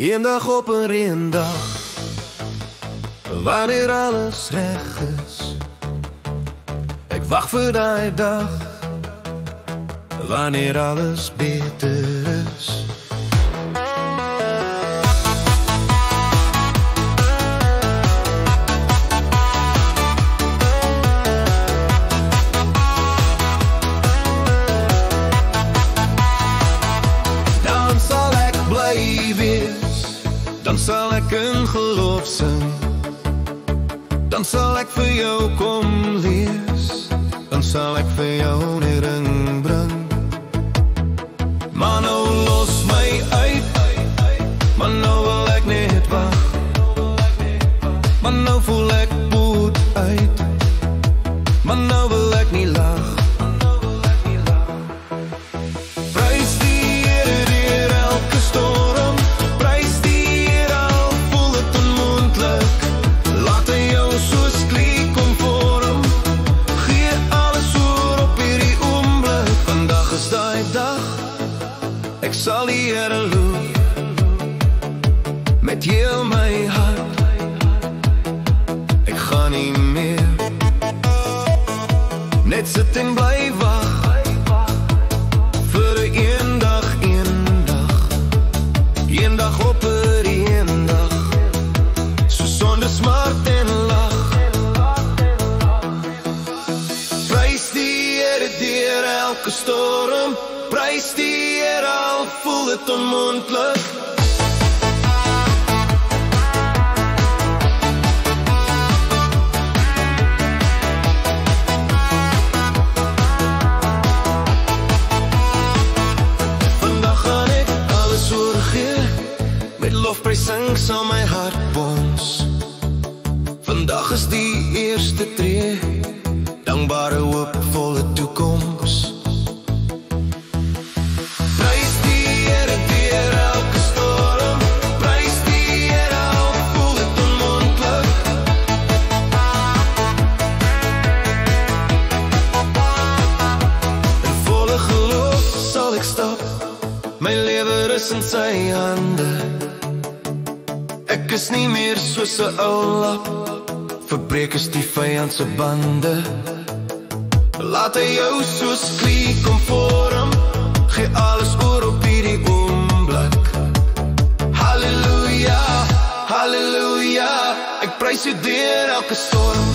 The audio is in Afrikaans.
Eendag op 'n reendag, wanneer alles reg is, ek wag vir daai dag, wanneer alles beter is. Dan sal ek bly wees, dan sal ek in geloof sing, dan sal ek vir jou kom lees, dan sal ek vir jou 'n ring bring. Maar nou los my uit, maar nou wil ek net wag, maar nou voel ek boet uit, maar nou wil ek nie lag. Prys die Here deur elke storm, prys die Here al voel dit onmoontlik, laat hy jou soos klie kom vorm, gee alles oor op hierdie oomblik. Vandag is daai dag, ek sal die Here loof met heel my hart. Ek gaan nie meer net sit en bly wag vir 'n eendag op 'n eendag, so sonder smart en lag. Prys die Here deur elke storm, prys die Here al voel dit onmoontlik. Vandag gaan ek alles oorgee, met lofprysing sal my hart bons. Vandag is die eerste tree, dankbare hoopvolle toekoms. Prys die Here deur elke storm, prys die Here al voel dit onmoontlik. In volle geloof sal ek stap, my lewe is in sy hande. Ek is nie meer soos 'n ou lap, verbreek is die vyand se bande. Laat hy jou soos klie kom vorm, gee alles oor op hierdie oomblik. Halleluja, halleluja, ek prys jou deur elke storm.